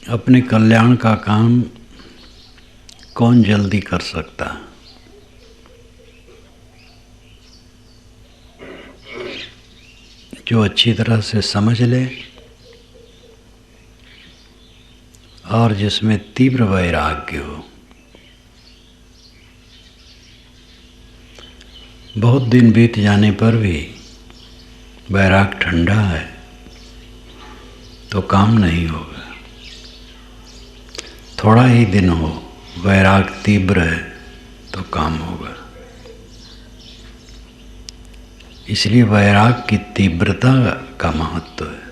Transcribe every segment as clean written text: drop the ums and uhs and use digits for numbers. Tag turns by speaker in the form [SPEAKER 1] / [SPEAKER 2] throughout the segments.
[SPEAKER 1] अपने कल्याण का काम कौन जल्दी कर सकता है? जो अच्छी तरह से समझ ले और जिसमें तीव्र वैराग्य हो। बहुत दिन बीत जाने पर भी वैराग ठंडा है तो काम नहीं होगा। थोड़ा ही दिन हो, वैराग तीव्र है तो काम होगा। इसलिए वैराग की तीव्रता का महत्व है।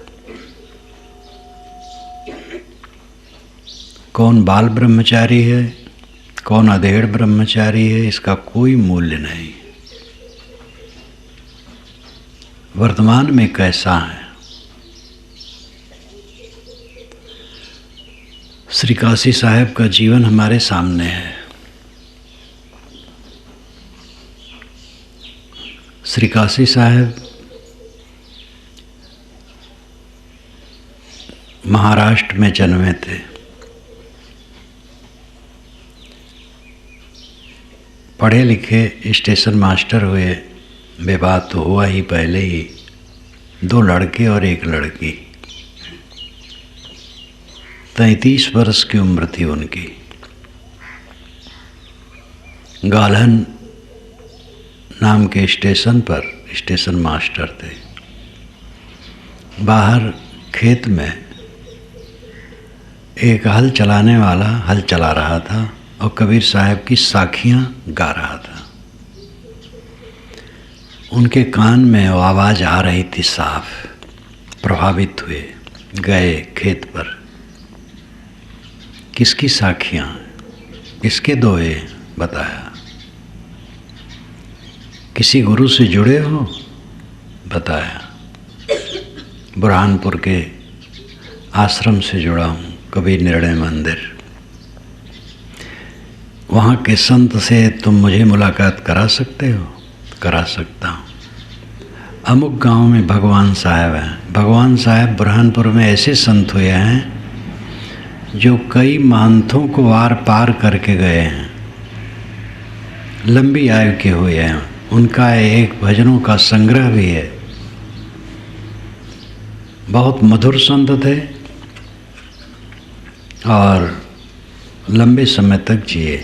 [SPEAKER 1] कौन बाल ब्रह्मचारी है, कौन अधेड़ ब्रह्मचारी है, इसका कोई मूल्य नहीं। वर्तमान में कैसा है? श्री काशी साहब का जीवन हमारे सामने है। श्री काशी साहब महाराष्ट्र में जन्मे थे। पढ़े लिखे स्टेशन मास्टर हुए, विवाह तो हुआ ही पहले ही। 2 लड़के और 1 लड़की। 33 वर्ष की उम्र थी उनकी। गाल्हन नाम के स्टेशन पर स्टेशन मास्टर थे। बाहर खेत में एक हल चलाने वाला हल चला रहा था और कबीर साहब की साखियां गा रहा था। उनके कान में वो आवाज़ आ रही थी साफ। प्रभावित हुए, गए खेत पर। किसकी साखियां, किसके दोहे? बताया। किसी गुरु से जुड़े हो? बताया। बुरहानपुर के आश्रम से जुड़ा हूँ, कबीर निर्णय मंदिर। वहाँ के संत से तुम मुझे मुलाकात करा सकते हो? करा सकता हूँ। अमुक गांव में भगवान साहब हैं। भगवान साहब बुरहानपुर में ऐसे संत हुए हैं जो कई मानथों को आर पार करके गए हैं, लंबी आयु के हुए हैं। उनका एक भजनों का संग्रह भी है। बहुत मधुर संत थे और लंबे समय तक जिए।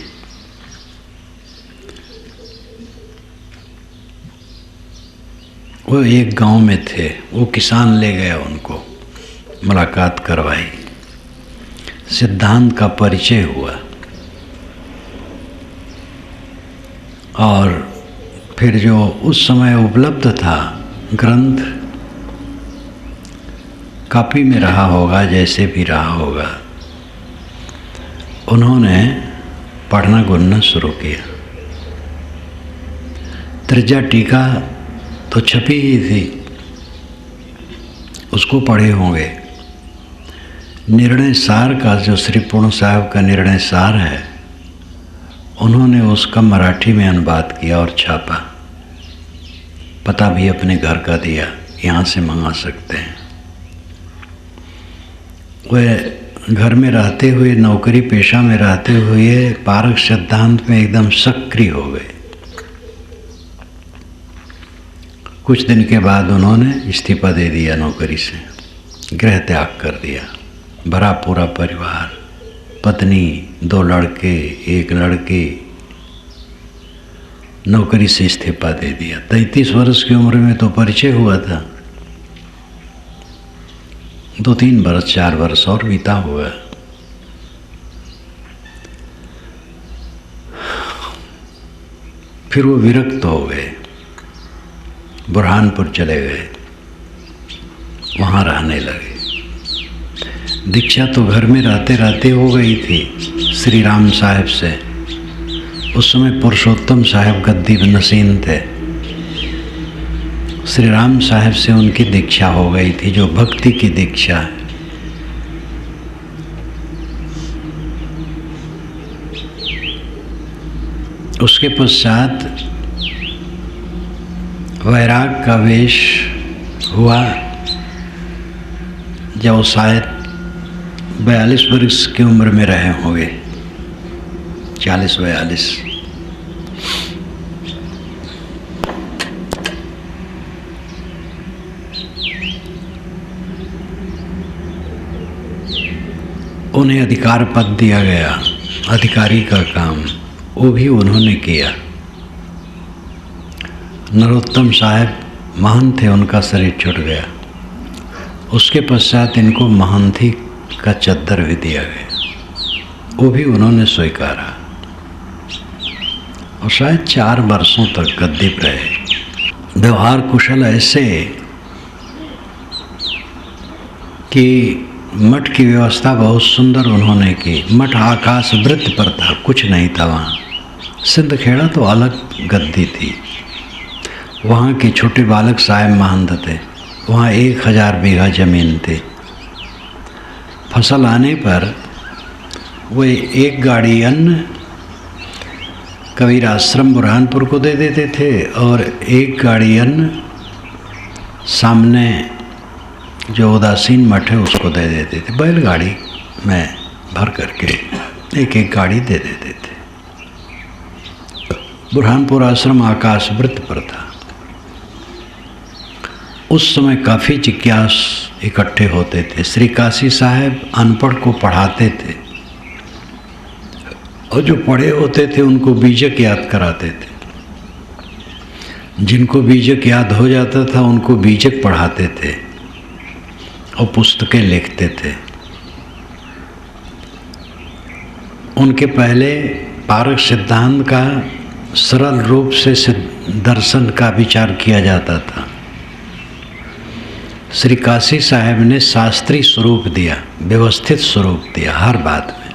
[SPEAKER 1] वो एक गांव में थे। वो किसान ले गया उनको, मुलाकात करवाई, सिद्धांत का परिचय हुआ और फिर जो उस समय उपलब्ध था ग्रंथ, कॉपी में रहा होगा, जैसे भी रहा होगा, उन्होंने पढ़ना गुनना शुरू किया। त्रिज्या टीका तो छपी ही थी, उसको पढ़े होंगे। निर्णय सार का, जो श्री पूर्ण साहब का निर्णय सार है, उन्होंने उसका मराठी में अनुवाद किया और छापा। पता भी अपने घर का दिया, यहाँ से मंगा सकते हैं। वह घर में रहते हुए, नौकरी पेशा में रहते हुए पारक सिद्धांत में एकदम सक्रिय हो गए। कुछ दिन के बाद उन्होंने इस्तीफा दे दिया नौकरी से, गृह त्याग कर दिया। भरा पूरा परिवार, पत्नी, 2 लड़के, 1 लड़की, नौकरी से इस्तीफा दे दिया। 33 वर्ष की उम्र में तो परिचय हुआ था। 2-3 वर्ष, 4 वर्ष और बीता हुआ। फिर वो विरक्त हो गए, बुरहानपुर चले गए, वहाँ रहने लगे। दीक्षा तो घर में रहते रहते हो गई थी श्री राम साहब से। उस समय पुरुषोत्तम साहब गद्दी नसीन थे। श्री राम साहब से उनकी दीक्षा हो गई थी, जो भक्ति की दीक्षा है। उसके पश्चात वैराग का वेश हुआ। जब शायद 42 वर्ष की उम्र में रहे होंगे, 40-42। उन्हें अधिकार पद दिया गया, अधिकारी का काम वो भी उन्होंने किया। नरोत्तम साहब महान थे, उनका शरीर छूट गया। उसके पश्चात इनको महांती का चद्दर भी दिया गया, वो भी उन्होंने स्वीकारा और शायद 4 वर्षों तक गद्दी पर रहे। व्यवहार कुशल ऐसे कि मठ की व्यवस्था बहुत सुंदर उन्होंने की। मठ आकाश वृत्त पर था, कुछ नहीं था वहाँ। सिंध खेड़ा तो अलग गद्दी थी। वहाँ के छोटे बालक साहब महंत थे। वहाँ 1000 बीघा जमीन थी। फसल आने पर वे 1 गाड़ी अन्न कबीर आश्रम बुरहानपुर को दे देते थे और 1 गाड़ी अन्न सामने जो उदासीन मठ है उसको दे देते थे। बैलगाड़ी में भर करके 1-1 गाड़ी दे देते थे। बुरहानपुर आश्रम आकाश वृत्त पर था। उस समय काफ़ी जिज्ञास इकट्ठे होते थे। श्री काशी साहब अनपढ़ को पढ़ाते थे और जो पढ़े होते थे उनको बीजक याद कराते थे। जिनको बीजक याद हो जाता था उनको बीजक पढ़ाते थे और पुस्तकें लिखते थे। उनके पहले पारक सिद्धांत का सरल रूप से दर्शन का विचार किया जाता था। श्री काशी साहब ने शास्त्रीय स्वरूप दिया, व्यवस्थित स्वरूप दिया। हर बात में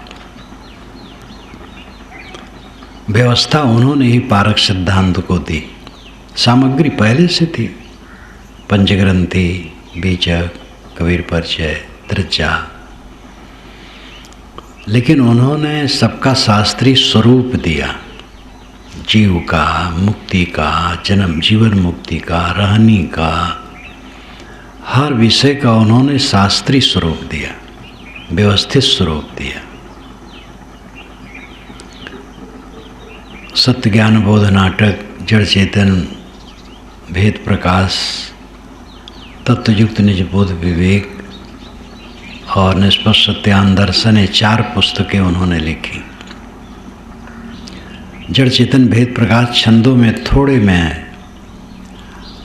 [SPEAKER 1] व्यवस्था उन्होंने ही पारक सिद्धांत को दी। सामग्री पहले से थी, पंचग्रंथि, बीजक, कबीर परिचय, त्रिज्या, लेकिन उन्होंने सबका शास्त्रीय स्वरूप दिया। जीव का, मुक्ति का, जन्म जीवन मुक्ति का, रहनी का, हर विषय का उन्होंने शास्त्रीय स्वरूप दिया, व्यवस्थित स्वरूप दिया। सत्य ज्ञान बोध नाटक, जड़ चेतन, भेद प्रकाश, तत्वयुक्त निज बोध विवेक और निष्पक्ष सत्यान दर्शन, ये 4 पुस्तकें उन्होंने लिखी। जड़ चेतन भेद प्रकाश छंदों में थोड़े में है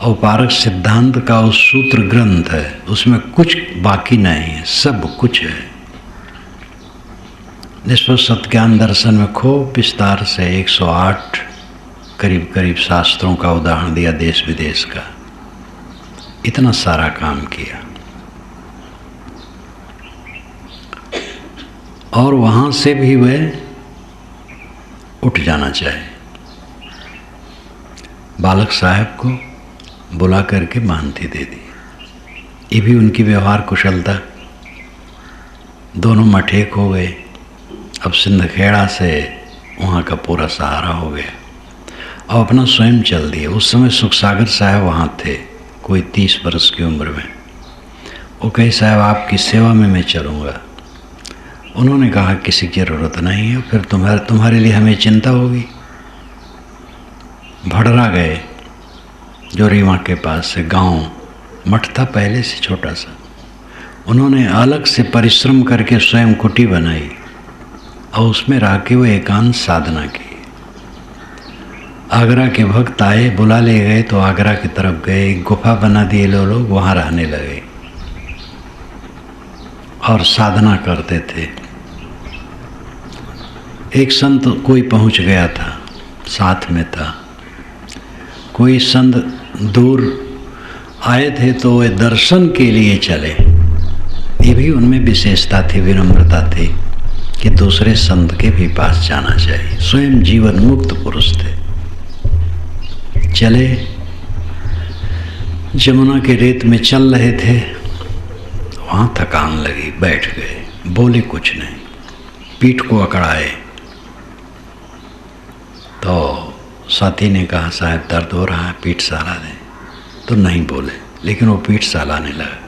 [SPEAKER 1] और पारक सिद्धांत का उस सूत्र ग्रंथ है, उसमें कुछ बाकी नहीं है, सब कुछ है। निष्पक्ष सत्यान दर्शन में खूब विस्तार से 108 करीब शास्त्रों का उदाहरण दिया, देश विदेश का। इतना सारा काम किया और वहाँ से भी वह उठ जाना चाहे। बालक साहब को बुला करके मानती दे दी। ये भी उनकी व्यवहार कुशलता। दोनों मठ एक हो गए। अब सिंध खेड़ा से वहाँ का पूरा सहारा हो गया और अपना स्वयं चल दिए। उस समय सुखसागर साहब वहाँ थे, कोई 30 वर्ष की उम्र में। वो कहे साहब आपकी सेवा में मैं चलूँगा। उन्होंने कहा किसी की ज़रूरत नहीं है, फिर तुम्हारे लिए हमें चिंता होगी। भड़रा गए, जो रीवा के पास से गांव, मठ था पहले से छोटा सा। उन्होंने अलग से परिश्रम करके स्वयं कुटी बनाई और उसमें रह के वो एकांत साधना की। आगरा के भक्त आए, बुला ले गए तो आगरा की तरफ गए। एक गुफा बना दिए लोग, वहाँ रहने लगे और साधना करते थे। एक संत कोई पहुँच गया था, साथ में था। कोई संत दूर आए थे तो वे दर्शन के लिए चले। ये भी उनमें विशेषता थी, विनम्रता थी कि दूसरे संत के भी पास जाना चाहिए। स्वयं जीवन मुक्त पुरुष थे। चले, जमुना के रेत में चल रहे थे, वहाँ थकान लगी, बैठ गए, बोले कुछ नहीं, पीठ को अकड़ाए। तो साथी ने कहा साहब दर्द हो रहा है, पीठ सहला दें। तो नहीं बोले, लेकिन वो पीठ सहलाने लगा।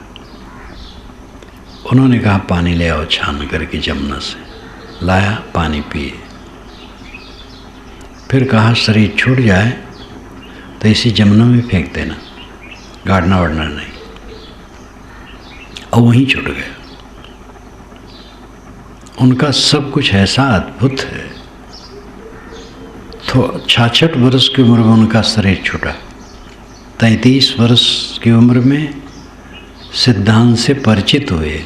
[SPEAKER 1] उन्होंने कहा पानी ले आओ छान करके जमुना से। लाया, पानी पिए। फिर कहा शरीर छूट जाए तो इसी जमुना में फेंक देना, गाड़ना वाड़ना नहीं। और वहीं छूट गया। उनका सब कुछ ऐसा अद्भुत है। तो 66 वर्ष की उम्र में उनका शरीर छूटा। 33 वर्ष की उम्र में सिद्धांत से परिचित हुए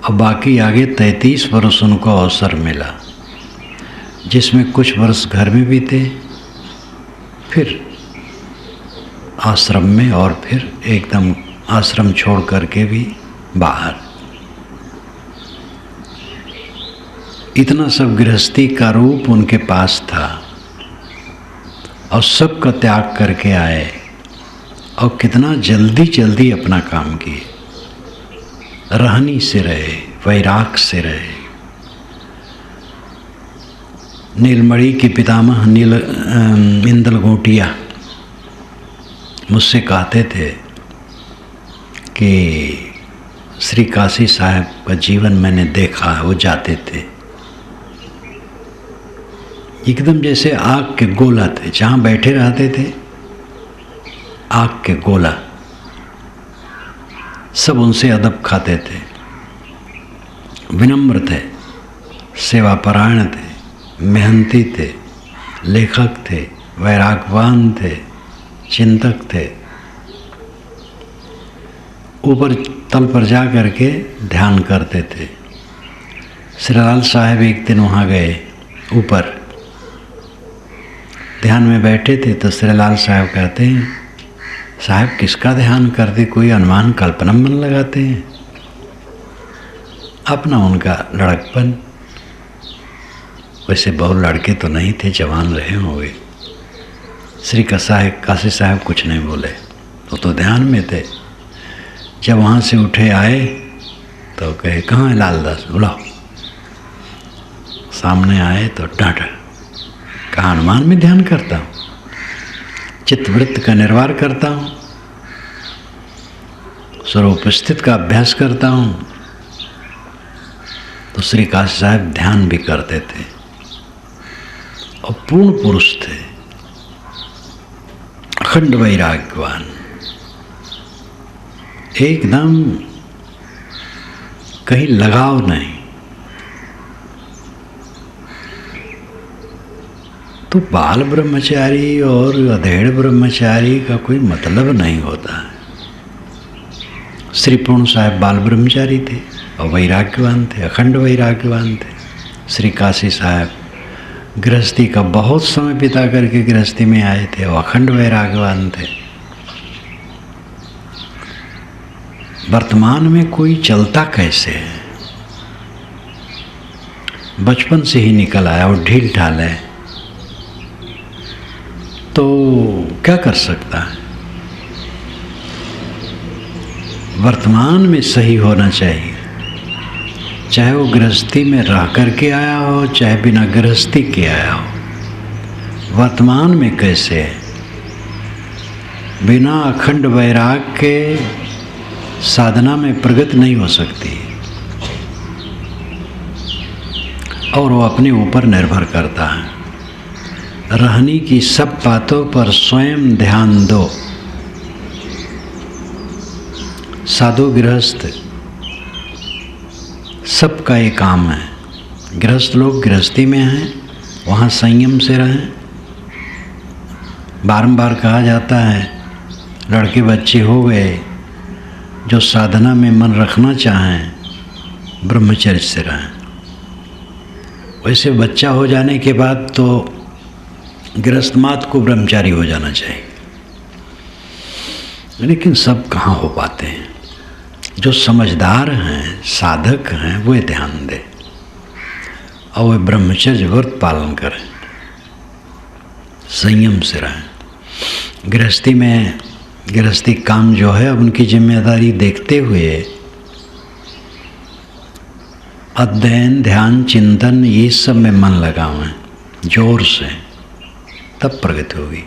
[SPEAKER 1] और बाकी आगे 33 वर्ष उनको अवसर मिला, जिसमें कुछ वर्ष घर में बीते, फिर आश्रम में, और फिर एकदम आश्रम छोड़ करके भी बाहर। इतना सब गृहस्थी का रूप उनके पास था और सब का त्याग करके आए और कितना जल्दी जल्दी अपना काम किए। रहनी से रहे, वैराग से रहे। नीलमणि की पितामह इंदल गोटिया मुझसे कहते थे कि श्री काशी साहब का जीवन मैंने देखा है। वो जाते थे एकदम जैसे आग के गोला थे, जहाँ बैठे रहते थे आग के गोला। सब उनसे अदब खाते थे, विनम्र थे, सेवापरायण थे, मेहनती थे, लेखक थे, वैरागवान थे, चिंतक थे। ऊपर तल पर जा करके ध्यान करते थे। श्रीलाल साहब एक दिन वहाँ गए, ऊपर ध्यान में बैठे थे। तो श्रीलाल साहब कहते हैं, साहब किसका ध्यान करते, कोई अनुमान कल्पना मन लगाते हैं। अपना उनका लड़कपन, वैसे बहुत लड़के तो नहीं थे, जवान रहे होंगे। श्री काशी साहब कुछ नहीं बोले, तो ध्यान में थे। जब वहाँ से उठे आए तो कहे, कहाँ है लालदास, बुलाओ। सामने आए तो डांटा, कहा हनुमान में ध्यान करता हूँ, चित्तवृत्त का निर्वाह करता हूँ, स्वरूपस्थित का अभ्यास करता हूँ। तो श्री काशी साहब ध्यान भी करते थे और पूर्ण पुरुष थे, अखंड वैराग्यवान, एकदम कहीं लगाव नहीं। तो बाल ब्रह्मचारी और अधेड़ ब्रह्मचारी का कोई मतलब नहीं होता है। श्री पूर्ण साहब बाल ब्रह्मचारी थे और वैराग्यवान थे, अखंड वैराग्यवान थे। श्री काशी साहब गृहस्थी का बहुत समय बिता करके गृहस्थी में आए थे और अखंड वैराग्यवान थे। वर्तमान में कोई चलता कैसे है, बचपन से ही निकल आया और ढील ढाल है, तो क्या कर सकता है। वर्तमान में सही होना चाहिए, चाहे वो गृहस्थी में रह करके आया हो, चाहे बिना गृहस्थी के आया हो। वर्तमान में कैसे है, बिना अखंड वैराग के साधना में प्रगति नहीं हो सकती और वो अपने ऊपर निर्भर करता है। रहने की सब बातों पर स्वयं ध्यान दो। साधु गृहस्थ सबका ये काम है। गृहस्थ लोग गृहस्थी में हैं, वहाँ संयम से रहें। बारंबार कहा जाता है, लड़के बच्चे हो गए जो साधना में मन रखना चाहें, ब्रह्मचर्य से रहें। वैसे बच्चा हो जाने के बाद तो गृहस्थमात को ब्रह्मचारी हो जाना चाहिए, लेकिन सब कहाँ हो पाते हैं। जो समझदार हैं, साधक हैं, वे ध्यान दें और वे ब्रह्मचर्य व्रत पालन करें, संयम से रहें। गृहस्थी में गृहस्थी काम जो है, अब उनकी जिम्मेदारी देखते हुए अध्ययन, ध्यान, चिंतन, ये सब में मन लगावें जोर से, तब प्रगति होगी।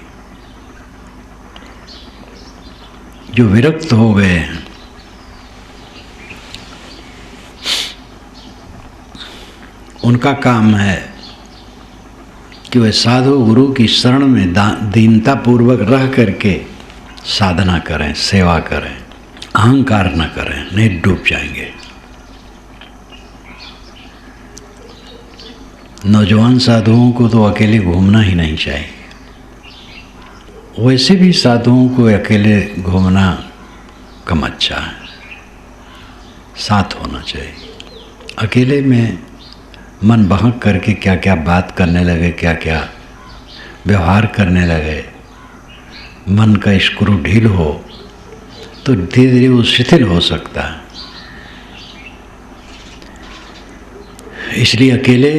[SPEAKER 1] जो विरक्त हो गए हैं, उनका काम है कि वे साधु गुरु की शरण में दीनता पूर्वक रह करके साधना करें, सेवा करें, अहंकार न करें, नहीं डूब जाएंगे। नौजवान साधुओं को तो अकेले घूमना ही नहीं चाहिए। वैसे भी साधुओं को अकेले घूमना कम अच्छा है, साथ होना चाहिए। अकेले में मन बहक करके क्या क्या बात करने लगे, क्या क्या व्यवहार करने लगे, मन का स्क्रू ढील हो तो धीरे धीरे वो शिथिल हो सकता है। इसलिए अकेले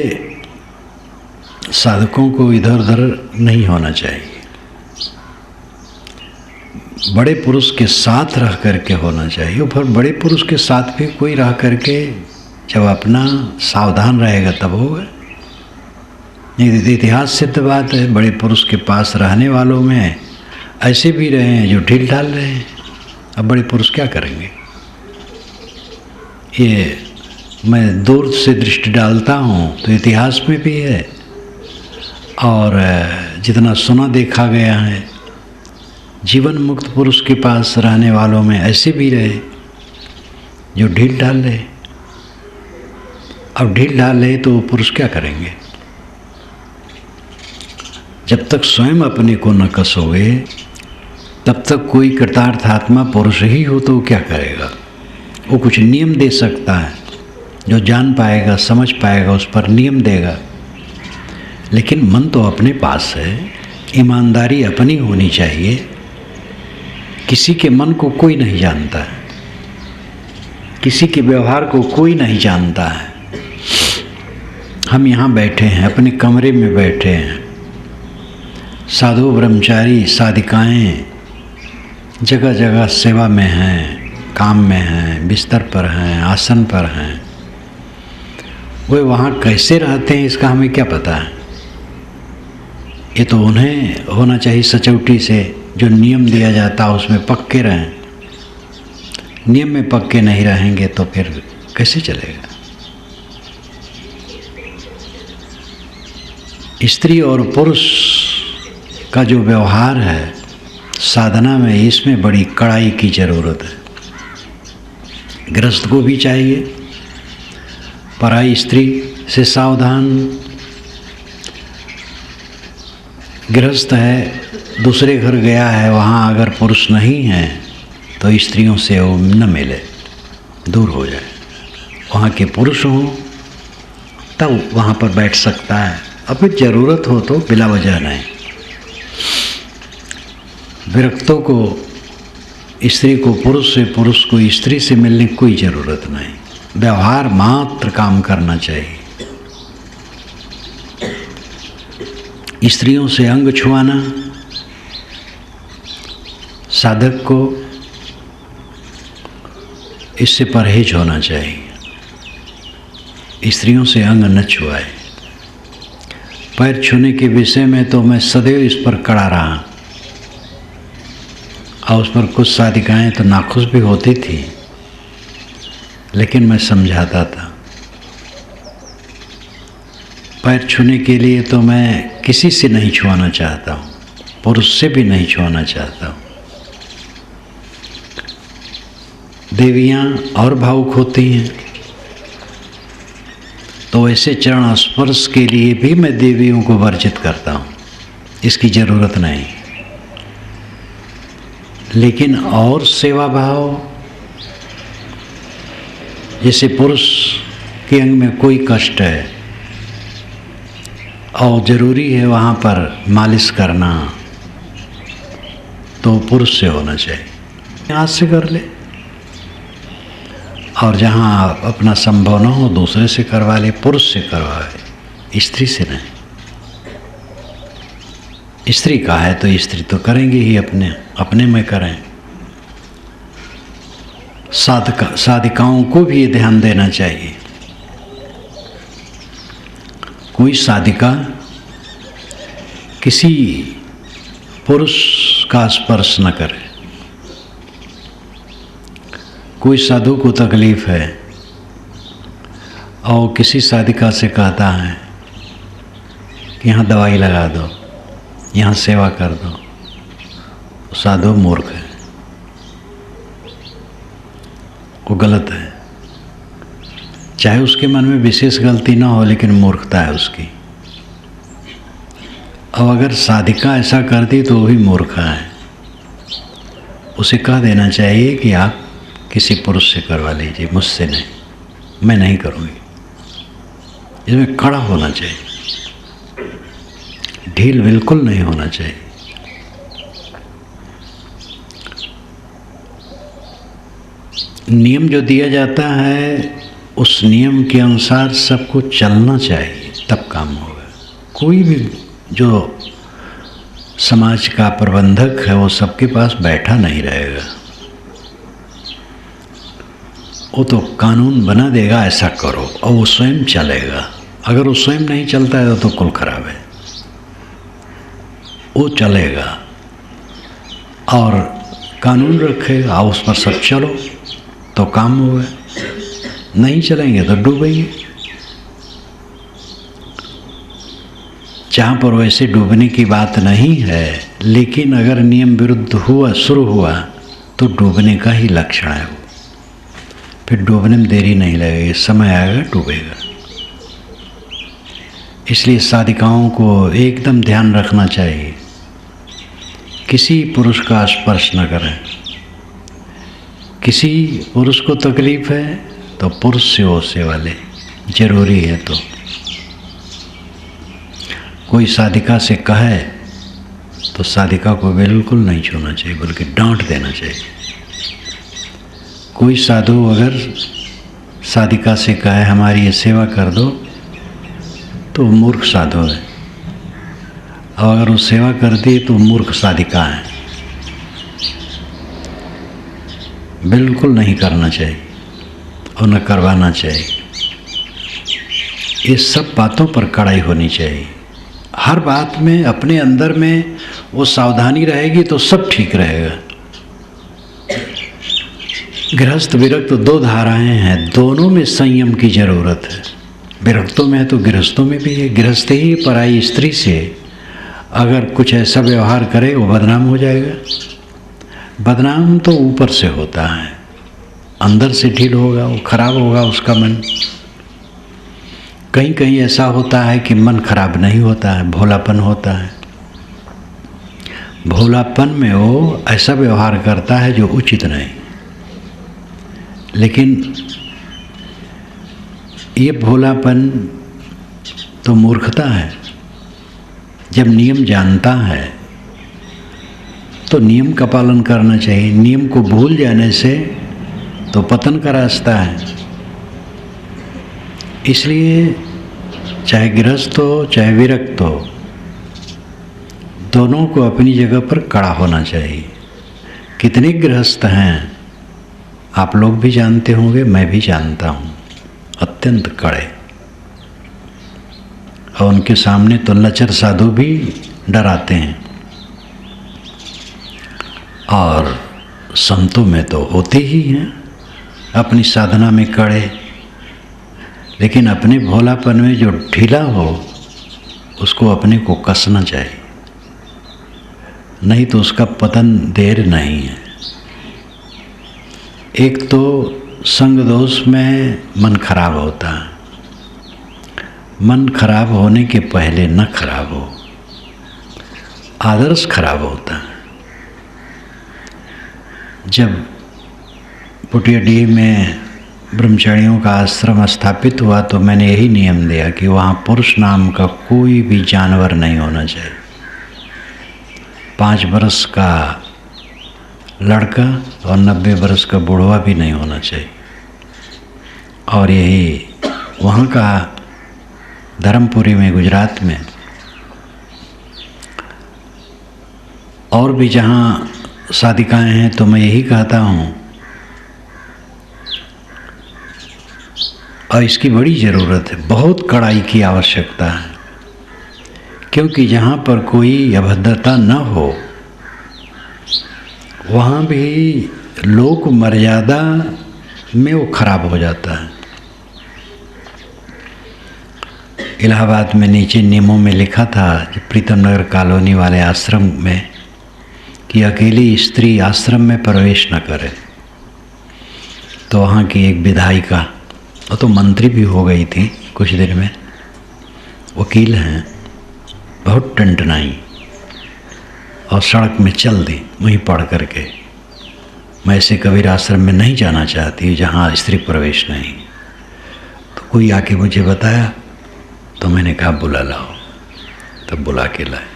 [SPEAKER 1] साधकों को इधर उधर नहीं होना चाहिए, बड़े पुरुष के साथ रह करके होना चाहिए। पर बड़े पुरुष के साथ भी कोई रह करके जब अपना सावधान रहेगा तब होगा। नहीं तो इतिहास सिद्ध बात है, बड़े पुरुष के पास रहने वालों में ऐसे भी रहे हैं जो ढील ढाल रहे हैं। अब बड़े पुरुष क्या करेंगे? ये मैं दूर से दृष्टि डालता हूँ तो इतिहास में भी है, और जितना सुना देखा गया है, जीवन मुक्त पुरुष के पास रहने वालों में ऐसे भी रहे जो ढील ढाल रहे। अब ढील ढाल रहे तो पुरुष क्या करेंगे? जब तक स्वयं अपने को न कसोगे तब तक कोई कृतार्थात्मा पुरुष ही हो तो क्या करेगा? वो कुछ नियम दे सकता है, जो जान पाएगा, समझ पाएगा, उस पर नियम देगा। लेकिन मन तो अपने पास है, ईमानदारी अपनी होनी चाहिए। किसी के मन को कोई नहीं जानता है, किसी के व्यवहार को कोई नहीं जानता है। हम यहाँ बैठे हैं, अपने कमरे में बैठे हैं, साधु ब्रह्मचारी साधिकाएं जगह जगह सेवा में हैं, काम में हैं, बिस्तर पर हैं, आसन पर हैं। वे वहाँ कैसे रहते हैं इसका हमें क्या पता है? ये तो उन्हें होना चाहिए सचौटी से, जो नियम दिया जाता है उसमें पक्के रहें। नियम में पक्के नहीं रहेंगे तो फिर कैसे चलेगा? स्त्री और पुरुष का जो व्यवहार है साधना में, इसमें बड़ी कड़ाई की ज़रूरत है। गृहस्थ को भी चाहिए पराई स्त्री से सावधान। गृहस्थ है, दूसरे घर गया है, वहाँ अगर पुरुष नहीं है तो स्त्रियों से वो न मिले, दूर हो जाए। वहाँ के पुरुष हों तब वहाँ पर बैठ सकता है। अब फिर ज़रूरत हो तो बिला वजह नहीं। विरक्तों को स्त्री को पुरुष से, पुरुष को स्त्री से मिलने की कोई ज़रूरत नहीं। व्यवहार मात्र काम करना चाहिए। स्त्रियों से अंग छुआना साधक को, इससे परहेज होना चाहिए। स्त्रियों से अंग न छुआए। पैर छूने के विषय में तो मैं सदैव इस पर कड़ा रहा, और उस पर कुछ साधिकाएं तो नाखुश भी होती थी, लेकिन मैं समझाता था। पैर छूने के लिए तो मैं किसी से नहीं छुआना चाहता हूँ, पुरुष से भी नहीं छुआना चाहता हूँ। देवियाँ और भावुक होती हैं, तो ऐसे चरण स्पर्श के लिए भी मैं देवियों को वर्जित करता हूँ, इसकी ज़रूरत नहीं। लेकिन और सेवा भाव, जैसे पुरुष के अंग में कोई कष्ट है और ज़रूरी है वहाँ पर मालिश करना, तो पुरुष से होना चाहिए। हाथ से कर ले, और जहाँ अपना संभव न हो दूसरे से करवा ले, पुरुष से करवाए, स्त्री से नहीं। स्त्री का है तो स्त्री तो करेंगे ही, अपने में करें। साधिकाओं को भी ये ध्यान देना चाहिए। कोई साधिका किसी पुरुष का स्पर्श न करे। कोई साधु को तकलीफ है और किसी साधिका से कहता है कि यहाँ दवाई लगा दो, यहाँ सेवा कर दो, साधु मूर्ख है, वो गलत है। चाहे उसके मन में विशेष गलती ना हो, लेकिन मूर्खता है उसकी। अब अगर साधिका ऐसा करती तो वही मूर्ख है। उसे कह देना चाहिए कि आप किसी पुरुष से करवा लीजिए, मुझसे नहीं, मैं नहीं करूँगी। इसमें खड़ा होना चाहिए, ढील बिल्कुल नहीं होना चाहिए। नियम जो दिया जाता है उस नियम के अनुसार सबको चलना चाहिए, तब काम होगा। कोई भी जो समाज का प्रबंधक है वो सबके पास बैठा नहीं रहेगा, वो तो कानून बना देगा ऐसा करो, और वो स्वयं चलेगा। अगर वो स्वयं नहीं चलता है तो कुल खराब है। वो चलेगा और कानून रखेगा, उस पर सब चलो तो काम होगा। नहीं चलेंगे तो डूबेंगे। जहाँ पर वैसे डूबने की बात नहीं है, लेकिन अगर नियम विरुद्ध हुआ, शुरू हुआ, तो डूबने का ही लक्षण है वो। फिर डूबने में देरी नहीं लगेगी, समय आएगा डूबेगा। इसलिए साधिकाओं को एकदम ध्यान रखना चाहिए, किसी पुरुष का स्पर्श न करें। किसी पुरुष को तकलीफ है तो पुरुष से वो सेवा ले, जरूरी है। तो कोई साधिका से कहे तो साधिका को बिल्कुल नहीं छूना चाहिए, बल्कि डांट देना चाहिए। कोई साधु अगर साधिका से कहे हमारी ये सेवा कर दो, तो मूर्ख साधु है, और अगर वो सेवा करती तो मूर्ख साधिका है। बिल्कुल नहीं करना चाहिए और न करवाना चाहिए। ये सब बातों पर कड़ाई होनी चाहिए। हर बात में अपने अंदर में वो सावधानी रहेगी तो सब ठीक रहेगा। गृहस्थ विरक्त दो धाराएं हैं, दोनों में संयम की जरूरत है। विरक्तों में है तो गृहस्थों में भी है। गृहस्थ ही पराई स्त्री से अगर कुछ ऐसा व्यवहार करे वो बदनाम हो जाएगा। बदनाम तो ऊपर से होता है, अंदर से ढील होगा, वो खराब होगा उसका मन। कहीं कहीं ऐसा होता है कि मन खराब नहीं होता है, भोलापन होता है। भोलापन में वो ऐसा व्यवहार करता है जो उचित नहीं। लेकिन ये भोलापन तो मूर्खता है। जब नियम जानता है तो नियम का पालन करना चाहिए। नियम को भूल जाने से तो पतन का रास्ता है। इसलिए चाहे गृहस्थ हो चाहे विरक्त हो, दोनों को अपनी जगह पर कड़ा होना चाहिए। कितने गृहस्थ हैं आप लोग भी जानते होंगे, मैं भी जानता हूँ, अत्यंत कड़े, और उनके सामने तो लचर साधु भी डराते हैं। और संतों में तो होते ही हैं अपनी साधना में कड़े, लेकिन अपने भोलापन में जो ढीला हो उसको अपने को कसना चाहिए, नहीं तो उसका पतन देर नहीं है। एक तो संग दोष में मन खराब होता है। मन खराब होने के पहले न खराब हो, आदर्श खराब होता है। जब पुटियाडीह में ब्रह्मचारियों का आश्रम स्थापित हुआ तो मैंने यही नियम दिया कि वहाँ पुरुष नाम का कोई भी जानवर नहीं होना चाहिए। 5 वर्ष का लड़का और 90 वर्ष का बुढ़वा भी नहीं होना चाहिए। और यही वहाँ का धर्मपुरी में, गुजरात में, और भी जहाँ साधिकाएँ हैं, तो मैं यही कहता हूँ। और इसकी बड़ी ज़रूरत है, बहुत कड़ाई की आवश्यकता है, क्योंकि जहाँ पर कोई अभद्रता न हो वहाँ भी लोक मर्यादा में वो खराब हो जाता है। इलाहाबाद में नीचे नियमों में लिखा था प्रीतम नगर कॉलोनी वाले आश्रम में कि अकेली स्त्री आश्रम में प्रवेश न करे। तो वहाँ की एक विधायिका, वो तो मंत्री भी हो गई थी कुछ दिन में, वकील हैं, बहुत टंटनाई और सड़क में चल दी वहीं पढ़ करके, मैं ऐसे कबीर आश्रम में नहीं जाना चाहती जहाँ स्त्री प्रवेश नहीं। तो कोई आके मुझे बताया, तो मैंने कहा बुला लाओ, तब बुला के लाए।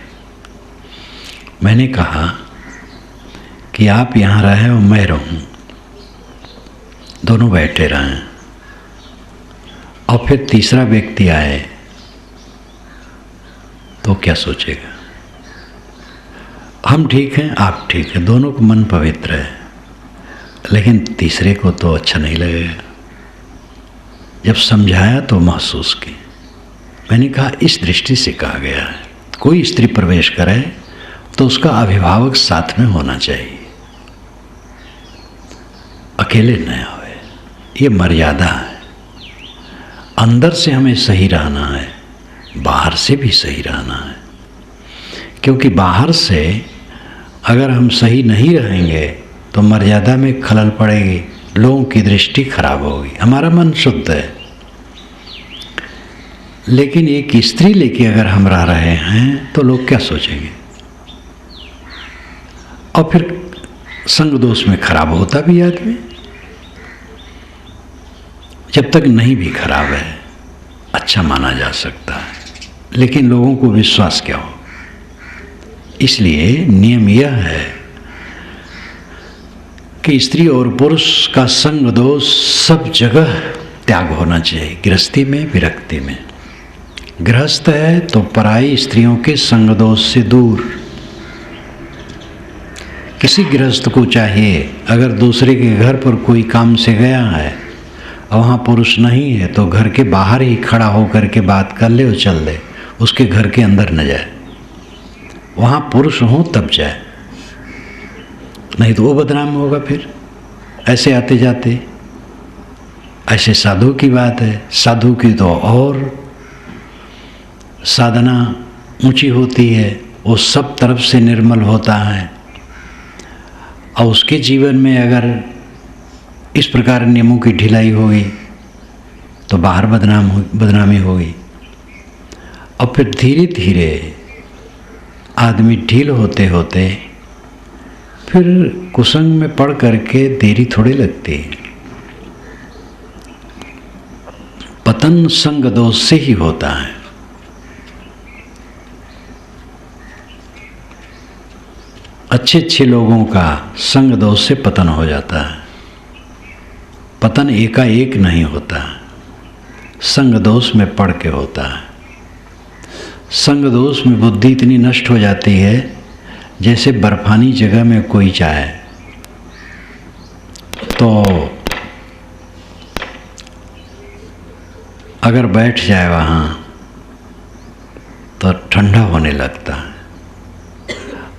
[SPEAKER 1] मैंने कहा कि आप यहाँ रहें और मैं रहूँ, दोनों बैठे रहें, और फिर तीसरा व्यक्ति आए तो क्या सोचेगा? हम ठीक हैं, आप ठीक हैं, दोनों को मन पवित्र है, लेकिन तीसरे को तो अच्छा नहीं लगेगा। जब समझाया तो महसूस की। मैंने कहा इस दृष्टि से कहा गया है, कोई स्त्री प्रवेश करे तो उसका अभिभावक साथ में होना चाहिए, अकेले न आवे, ये मर्यादा है। अंदर से हमें सही रहना है, बाहर से भी सही रहना है, क्योंकि बाहर से अगर हम सही नहीं रहेंगे तो मर्यादा में खलल पड़ेगी, लोगों की दृष्टि खराब होगी। हमारा मन शुद्ध है, लेकिन एक स्त्री लेके अगर हम रह रहे हैं तो लोग क्या सोचेंगे? और फिर संग दोष में खराब होता भी आदमी। जब तक नहीं भी खराब है, अच्छा माना जा सकता है, लेकिन लोगों को विश्वास क्या हो। इसलिए नियम यह है कि स्त्री और पुरुष का संग दोष सब जगह त्याग होना चाहिए, गृहस्थी में, विरक्ति में। गृहस्थ है तो पराई स्त्रियों के संग दोष से दूर। किसी गृहस्थ को चाहिए, अगर दूसरे के घर पर कोई काम से गया है और वहाँ पुरुष नहीं है, तो घर के बाहर ही खड़ा होकर के बात कर ले और चल दे, उसके घर के अंदर न जाए। वहाँ पुरुष हो तब जाए, नहीं तो वो बदनाम होगा। फिर ऐसे आते जाते, ऐसे साधु की बात है, साधु की तो और साधना ऊंची होती है, वो सब तरफ से निर्मल होता है, और उसके जीवन में अगर इस प्रकार नियमों की ढिलाई होगी तो बाहर बदनामी होगी। और फिर धीरे धीरे आदमी ढील होते होते फिर कुसंग में पड़ करके देरी थोड़ी लगती है। पतन संग दोष से ही होता है। अच्छे अच्छे लोगों का संग दोष से पतन हो जाता है। पतन एकाएक नहीं होता, संग दोष में पड़ के होता है। संग दोष में बुद्धि इतनी नष्ट हो जाती है जैसे बर्फानी जगह में कोई जाए तो अगर बैठ जाए वहाँ तो ठंडा होने लगता है,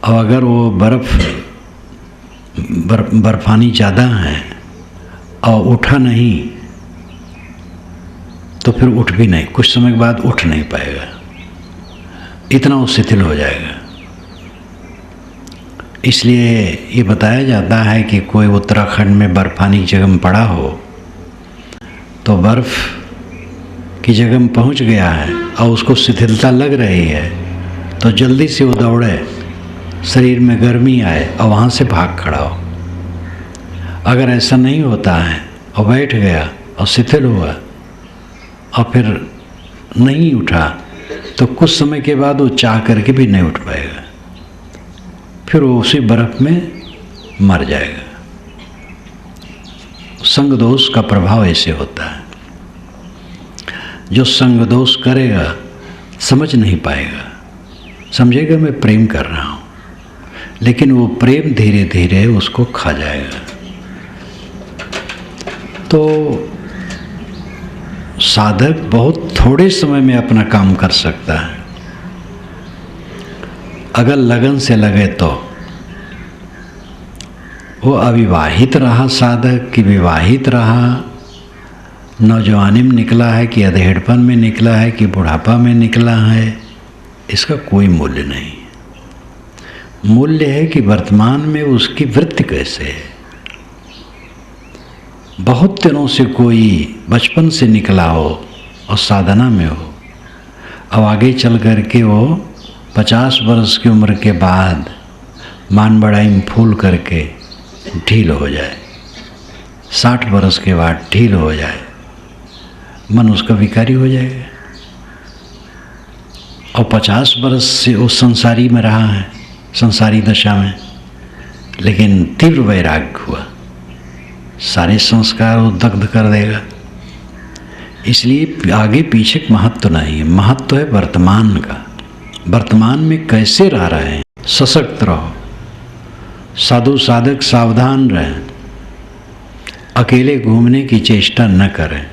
[SPEAKER 1] और अगर वो बर्फानी ज़्यादा है और उठा नहीं तो फिर उठ भी नहीं, कुछ समय के बाद उठ नहीं पाएगा, इतना वो शिथिल हो जाएगा। इसलिए ये बताया जाता है कि कोई उत्तराखंड में बर्फानी जगह में पड़ा हो तो बर्फ़ की जगह में पहुंच गया है और उसको शिथिलता लग रही है तो जल्दी से वो दौड़े, शरीर में गर्मी आए और वहाँ से भाग खड़ा हो। अगर ऐसा नहीं होता है और बैठ गया और शिथिल हुआ और फिर नहीं उठा तो कुछ समय के बाद वो चाह करके भी नहीं उठ पाएगा, फिर वो उसी बर्फ में मर जाएगा। संग दोष का प्रभाव ऐसे होता है। जो संग दोष करेगा समझ नहीं पाएगा, समझेगा मैं प्रेम कर रहा हूँ, लेकिन वो प्रेम धीरे धीरे उसको खा जाएगा। तो साधक बहुत थोड़े समय में अपना काम कर सकता है अगर लगन से लगे तो। वो अविवाहित रहा साधक कि विवाहित रहा, नौजवानी में निकला है कि अधेड़पन में निकला है कि बुढ़ापा में निकला है, इसका कोई मूल्य नहीं। मूल्य है कि वर्तमान में उसकी वृत्ति कैसे है। बहुत दिनों से कोई बचपन से निकला हो और साधना में हो, अब आगे चल करके वो 50 वर्ष की उम्र के बाद मान बढ़ाई में फूल करके ढील हो जाए, 60 वर्ष के बाद ढील हो जाए, मन उसका विकारी हो जाएगा। और 50 वर्ष से वो संसारी में रहा है, संसारी दशा में, लेकिन तीव्र वैराग्य हुआ, सारे संस्कार वो दग्ध कर देगा। इसलिए आगे पीछे महत्व नहीं है, महत्व है वर्तमान का। वर्तमान में कैसे रह रहे हैं, सशक्त रहो, साधु साधक सावधान रहें, अकेले घूमने की चेष्टा न करें,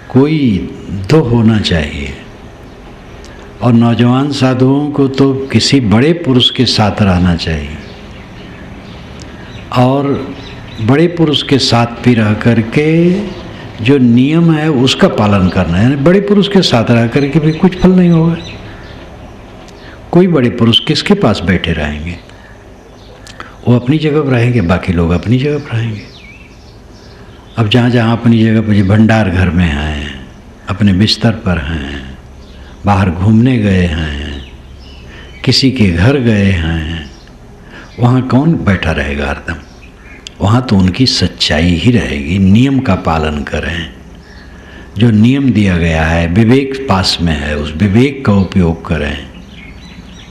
[SPEAKER 1] कोई दो होना चाहिए। और नौजवान साधुओं को तो किसी बड़े पुरुष के साथ रहना चाहिए, और बड़े पुरुष के साथ भी रह करके जो नियम है उसका पालन करना है। यानी बड़े पुरुष के साथ रह करके भी कुछ फल नहीं होगा। कोई बड़े पुरुष किसके पास बैठे रहेंगे, वो अपनी जगह पर रहेंगे, बाकी लोग अपनी जगह पर रहेंगे। अब जहाँ जहाँ अपनी जगह पर, भंडार घर में हैं, अपने बिस्तर पर हैं, बाहर घूमने गए हैं, किसी के घर गए हैं, वहाँ कौन बैठा रहेगा हरदम? वहाँ तो उनकी सच्चाई ही रहेगी। नियम का पालन करें, जो नियम दिया गया है, विवेक पास में है, उस विवेक का उपयोग करें।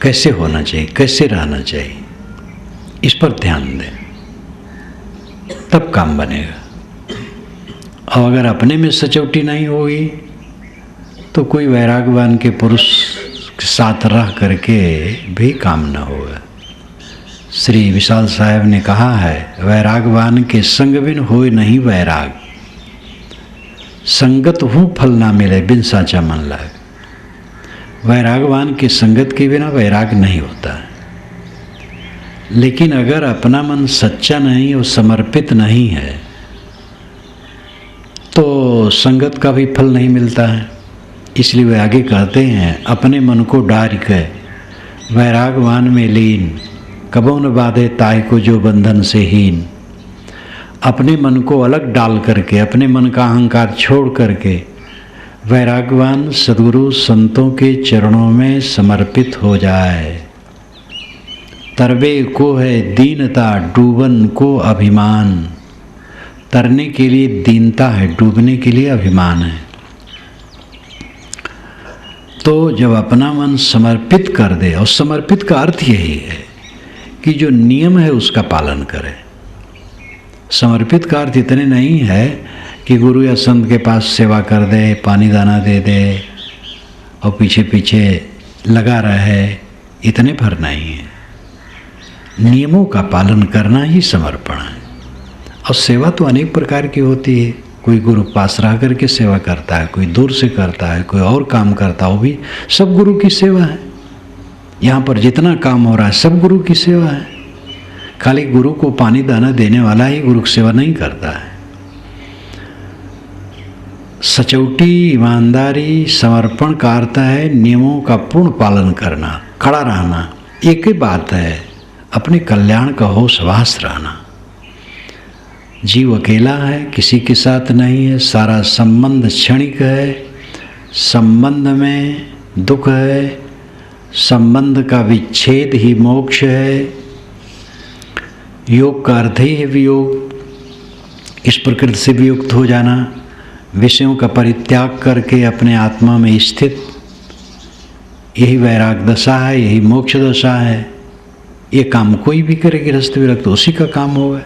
[SPEAKER 1] कैसे होना चाहिए, कैसे रहना चाहिए, इस पर ध्यान दें, तब काम बनेगा। और अगर अपने में सचौटी नहीं होगी तो कोई वैरागवान के पुरुष के साथ रह करके भी काम न होगा। श्री विशाल साहब ने कहा है, वैरागवान के संग बिन होए नहीं वैराग, संगत हूँ फल ना मिले बिन साचा मन लाग। वैरागवान की संगत के बिना वैराग नहीं होता है। लेकिन अगर अपना मन सच्चा नहीं और समर्पित नहीं है तो संगत का भी फल नहीं मिलता है। इसलिए वे आगे कहते हैं, अपने मन को डार के वैरागवान में लीन, कबो न बाधे ताय को जो बंधन से हीन। अपने मन को अलग डाल करके, अपने मन का अहंकार छोड़ करके वैरागवान सद्गुरु संतों के चरणों में समर्पित हो जाए। तरबे को है दीनता, डूबन को अभिमान। तरने के लिए दीनता है, डूबने के लिए अभिमान है। तो जब अपना मन समर्पित कर दे, और समर्पित का अर्थ यही है कि जो नियम है उसका पालन करे। समर्पित का अर्थ इतने नहीं है कि गुरु या संत के पास सेवा कर दे, पानी दाना दे दे और पीछे पीछे लगा रहे, इतने भर नहीं है। नियमों का पालन करना ही समर्पण है। और सेवा तो अनेक प्रकार की होती है। कोई गुरु पास रह करके सेवा करता है, कोई दूर से करता है, कोई और काम करता है, वो भी सब गुरु की सेवा है। यहाँ पर जितना काम हो रहा है सब गुरु की सेवा है। खाली गुरु को पानी दाना देने वाला ही गुरु की सेवा नहीं करता है। सचौटी, ईमानदारी, समर्पण का अर्थ है नियमों का पूर्ण पालन करना, खड़ा रहना। एक ही बात है, अपने कल्याण का होश-वास रहना। जीव अकेला है, किसी के साथ नहीं है, सारा संबंध क्षणिक है, संबंध में दुख है, संबंध का विच्छेद ही मोक्ष है। योग का अर्थ ही है वियोग, इस प्रकृति से वियुक्त हो जाना, विषयों का परित्याग करके अपने आत्मा में स्थित, यही वैराग दशा है, यही मोक्ष दशा है। ये काम कोई भी करे, गृहस्थ विरक्त, तो उसी का काम होगा।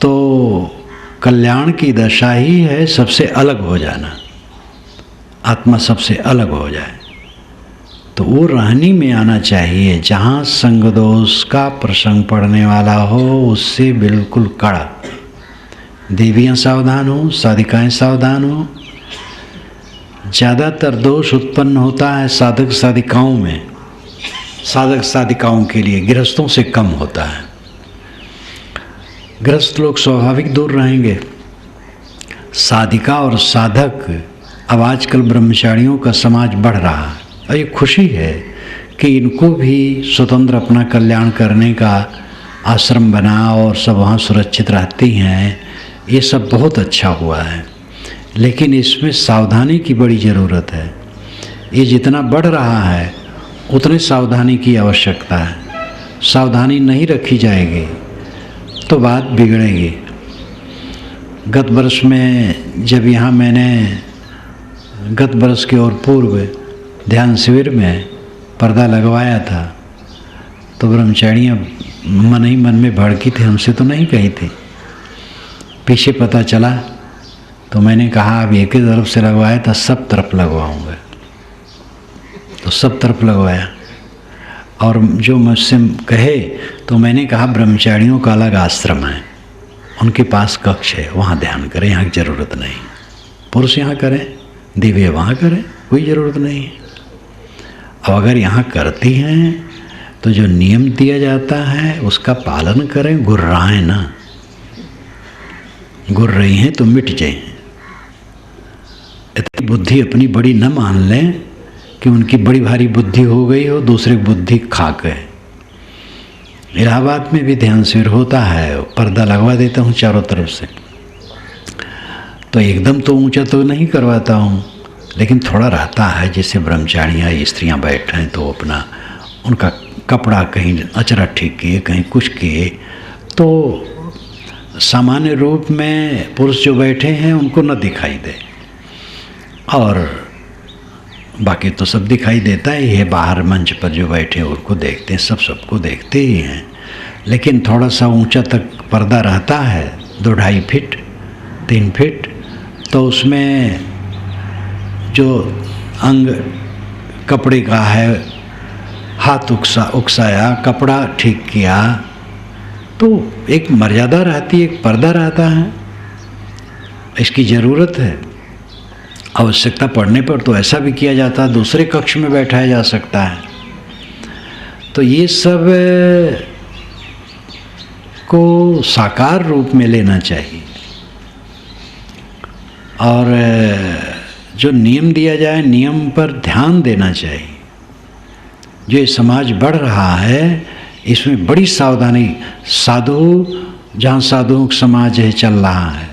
[SPEAKER 1] तो कल्याण की दशा ही है सबसे अलग हो जाना, आत्मा सबसे अलग हो जाए। तो वो रहनी में आना चाहिए जहाँ संग दोष का प्रसंग पड़ने वाला हो, उससे बिल्कुल कड़ा। देवियाँ सावधान हो, साधिकाएँ सावधान हो। ज़्यादातर दोष उत्पन्न होता है साधक साधिकाओं में, साधक साधिकाओं के लिए, गृहस्थों से कम होता है। गृहस्थ लोग स्वाभाविक दूर रहेंगे, साधिका और साधक, अब आजकल ब्रह्मचारियों का समाज बढ़ रहा है और ये खुशी है कि इनको भी स्वतंत्र अपना कल्याण करने का आश्रम बना और सब वहाँ सुरक्षित रहती हैं। ये सब बहुत अच्छा हुआ है, लेकिन इसमें सावधानी की बड़ी ज़रूरत है। ये जितना बढ़ रहा है उतनी सावधानी की आवश्यकता है। सावधानी नहीं रखी जाएगी तो बात बिगड़ेगी। गत वर्ष में जब यहाँ मैंने गत वर्ष के और पूर्व ध्यान शिविर में पर्दा लगवाया था तो ब्रह्मचारियाँ मन ही मन में भड़की थी, हमसे तो नहीं कही थी। पीछे पता चला तो मैंने कहा अब एक ही तरफ से लगवाया था, सब तरफ लगवाऊंगा। तो सब तरफ लगवाया और जो मुझसे कहे तो मैंने कहा ब्रह्मचारियों का अलग आश्रम है, उनके पास कक्ष है, वहाँ ध्यान करें, यहाँ की ज़रूरत नहीं। पुरुष यहाँ करें, दिव्य वहाँ करें, कोई ज़रूरत नहीं है। अब अगर यहाँ करती हैं तो जो नियम दिया जाता है उसका पालन करें। गुर्राएं ना, गुर रही हैं तो मिट जाएं। इतनी बुद्धि अपनी बड़ी न मान लें कि उनकी बड़ी भारी बुद्धि हो गई हो, दूसरे की बुद्धि खा गए। इलाहाबाद में भी ध्यान शिविर होता है, पर्दा लगवा देता हूँ चारों तरफ से। तो एकदम तो ऊंचा तो नहीं करवाता हूँ, लेकिन थोड़ा रहता है, जैसे ब्रह्मचारियाँ स्त्रियाँ बैठें तो अपना उनका कपड़ा कहीं अचरा ठीक किए, कहीं कुछ किए, तो सामान्य रूप में पुरुष जो बैठे हैं उनको न दिखाई दे, और बाकी तो सब दिखाई देता ही है। बाहर मंच पर जो बैठे उनको देखते हैं, सब सबको देखते ही हैं, लेकिन थोड़ा सा ऊंचा तक पर्दा रहता है, 2-2.5 फीट 3 फीट, तो उसमें जो अंग कपड़े का है, हाथ उकसाया, कपड़ा ठीक किया, तो एक मर्यादा रहती है, एक पर्दा रहता है। इसकी ज़रूरत है। आवश्यकता पड़ने पर तो ऐसा भी किया जाता है, दूसरे कक्ष में बैठाया जा सकता है। तो ये सब को साकार रूप में लेना चाहिए, और जो नियम दिया जाए नियम पर ध्यान देना चाहिए। जो ये समाज बढ़ रहा है इसमें बड़ी सावधानी, साधु जहाँ साधुओं का समाज है चल रहा है,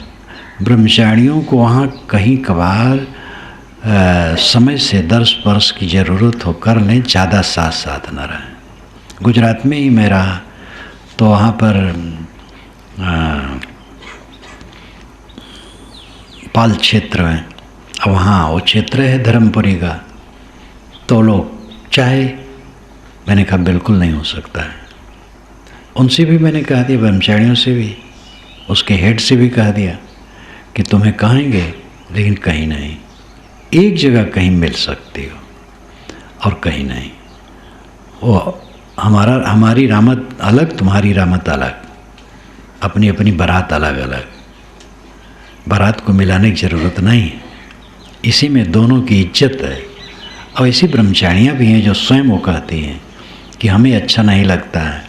[SPEAKER 1] ब्रह्मचारियों को वहाँ कहीं कभार समय से 10 वर्ष की ज़रूरत हो कर लें, ज़्यादा साथ साथ न रहें। गुजरात में ही मैं रहा तो वहाँ पर पाल क्षेत्र में, वहाँ वो क्षेत्र है धर्मपुरी का, तो लोग चाहे, मैंने कहा बिल्कुल नहीं हो सकता है। उनसे भी मैंने कहा दिया, ब्रह्मचारियों से भी, उसके हेड से भी कह दिया कि तुम्हें कहेंगे लेकिन कहीं नहीं, एक जगह कहीं मिल सकती हो और कहीं नहीं। वो हमारी रामत अलग, तुम्हारी रामत अलग, अपनी अपनी बारात अलग अलग, बारात को मिलाने की ज़रूरत नहीं है। इसी में दोनों की इज्जत है। और ऐसी ब्रह्मचारियाँ भी हैं जो स्वयं वो कहती हैं कि हमें अच्छा नहीं लगता है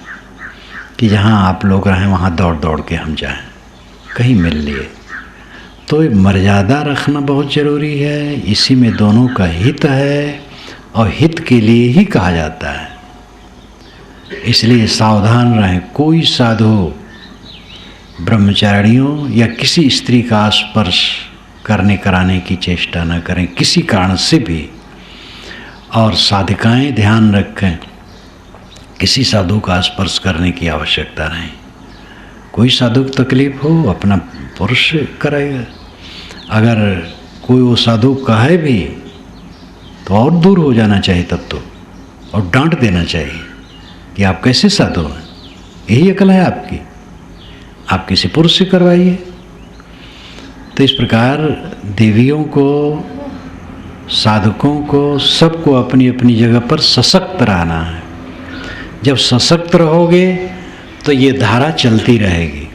[SPEAKER 1] कि जहाँ आप लोग रहें वहाँ दौड़ दौड़ के हम जाएं, कहीं मिल लिए। तो मर्यादा रखना बहुत ज़रूरी है। इसी में दोनों का हित है और हित के लिए ही कहा जाता है। इसलिए सावधान रहें। कोई साधु ब्रह्मचारियों या किसी स्त्री का स्पर्श कराने की चेष्टा न करें किसी कारण से भी। और साधिकाएं ध्यान रखें, किसी साधु का स्पर्श करने की आवश्यकता नहीं। कोई साधु को तकलीफ हो अपना पुरुष करेगा। अगर कोई वो साधु कहे भी तो और दूर हो जाना चाहिए तब तो, और डांट देना चाहिए कि आप कैसे साधु हैं, यही अकल है आपकी, आप किसी पुरुष से करवाइए। तो इस प्रकार देवियों को, साधकों को, सबको अपनी अपनी जगह पर सशक्त रहना है। जब सशक्त रहोगे तो ये धारा चलती रहेगी,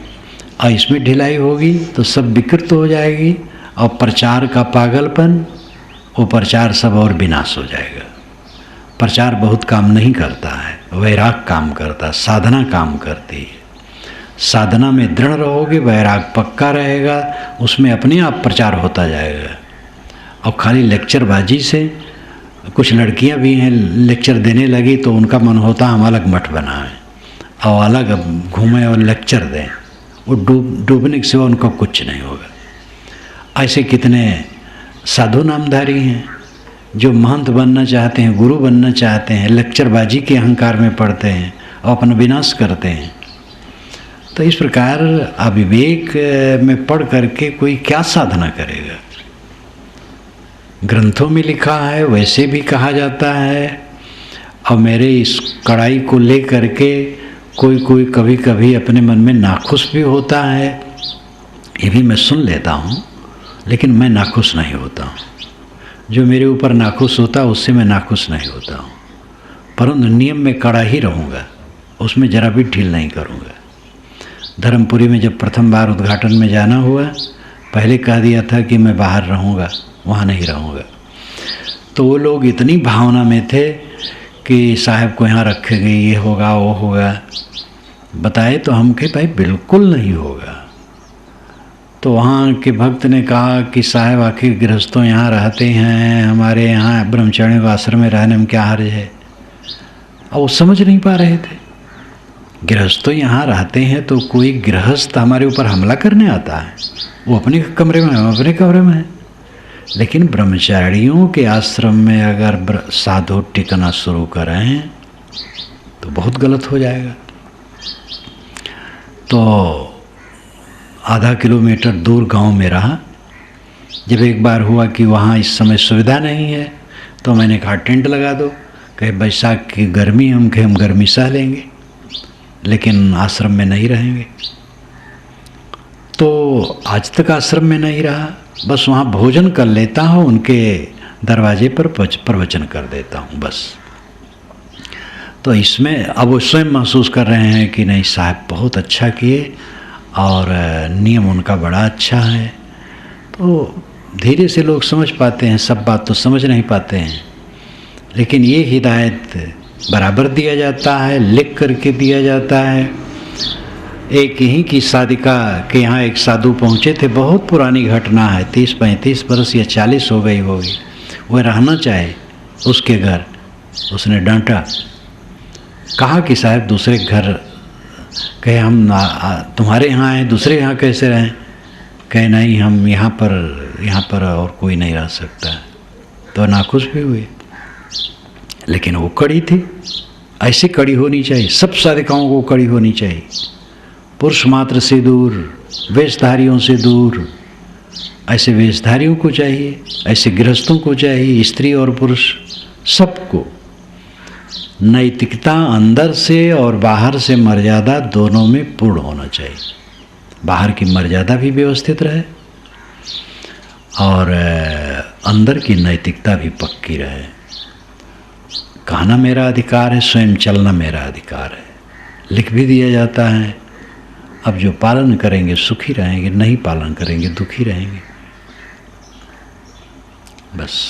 [SPEAKER 1] और इसमें ढिलाई होगी तो सब विकृत हो जाएगी, और प्रचार का पागलपन, वो प्रचार सब और विनाश हो जाएगा। प्रचार बहुत काम नहीं करता है, वैराग काम करता है, साधना काम करती है। साधना में दृढ़ रहोगे, वैराग पक्का रहेगा, उसमें अपने आप प्रचार होता जाएगा। और खाली लेक्चरबाजी से, कुछ लड़कियां भी हैं लेक्चर देने लगी तो उनका मन होता हम अलग मठ बनाएं और अलग घूमें और लेक्चर दें, वो डूबने के सिवा उनका कुछ नहीं होगा। ऐसे कितने साधु नामधारी हैं जो महंत बनना चाहते हैं, गुरु बनना चाहते हैं, लेक्चरबाजी के अहंकार में पड़ते हैं और अपना विनाश करते हैं। तो इस प्रकार अविवेक में पढ़ करके कोई क्या साधना करेगा। ग्रंथों में लिखा है, वैसे भी कहा जाता है, और मेरे इस कड़ाई को ले करके कोई कभी कभी अपने मन में नाखुश भी होता है, ये भी मैं सुन लेता हूँ, लेकिन मैं नाखुश नहीं होता हूँ। जो मेरे ऊपर नाखुश होता है उससे मैं नाखुश नहीं होता हूँ, परंतु नियम में कड़ा ही रहूँगा, उसमें जरा भी ढील नहीं करूँगा। धर्मपुरी में जब प्रथम बार उद्घाटन में जाना हुआ, पहले कह दिया था कि मैं बाहर रहूँगा, वहाँ नहीं रहूँगा। तो वो लोग इतनी भावना में थे कि साहब को यहाँ रखेंगे, ये होगा वो होगा, बताए तो हम कहे भाई बिल्कुल नहीं होगा। तो वहाँ के भक्त ने कहा कि साहब आखिर गृहस्थों यहाँ रहते हैं, हमारे यहाँ ब्रह्मचारियों का आश्रम में रहने में क्या हर्ज है। और वो समझ नहीं पा रहे थे, गृहस्थों यहाँ रहते हैं तो कोई गृहस्थ हमारे ऊपर हमला करने आता है, वो अपने कमरे में, हम अपने कमरे में हैं। लेकिन ब्रह्मचारियों के आश्रम में अगर साधु टिकना शुरू करें तो बहुत गलत हो जाएगा। तो आधा किलोमीटर दूर गांव में रहा। जब एक बार हुआ कि वहाँ इस समय सुविधा नहीं है तो मैंने कहा टेंट लगा दो। कहे बैसाख की गर्मी, हम गर्मी सह लेंगे लेकिन आश्रम में नहीं रहेंगे। तो आज तक आश्रम में नहीं रहा, बस वहाँ भोजन कर लेता हूँ, उनके दरवाजे पर प्रवचन कर देता हूँ बस। तो इसमें अब वो स्वयं महसूस कर रहे हैं कि नहीं साहब बहुत अच्छा किए और नियम उनका बड़ा अच्छा है। तो धीरे से लोग समझ पाते हैं, सब बात तो समझ नहीं पाते हैं, लेकिन ये हिदायत बराबर दिया जाता है, लिख करके दिया जाता है। एक ही की साधिका के यहाँ एक साधु पहुँचे थे, बहुत पुरानी घटना है, 30-35 बरस या 40 हो गई होगी। वह रहना चाहे उसके घर, उसने डांटा, कहा कि साहब दूसरे घर, कहे हम तुम्हारे यहाँ हैं, दूसरे यहाँ कैसे रहें। कहे नहीं हम यहाँ पर और कोई नहीं रह सकता। तो नाखुश भी हुए, लेकिन वो कड़ी थी। ऐसी कड़ी होनी चाहिए, सब साधिकाओं को कड़ी होनी चाहिए। पुरुष मात्र से दूर, वेशधारियों से दूर, ऐसे वेशधारियों को चाहिए, ऐसे गृहस्थों को चाहिए, स्त्री और पुरुष सबको। नैतिकता अंदर से और बाहर से मर्यादा दोनों में पूर्ण होना चाहिए। बाहर की मर्यादा भी व्यवस्थित रहे और अंदर की नैतिकता भी पक्की रहे। कहना मेरा अधिकार है, स्वयं चलना मेरा अधिकार है, लिख भी दिया जाता है। अब जो पालन करेंगे सुखी रहेंगे, नहीं पालन करेंगे दुखी रहेंगे। बस।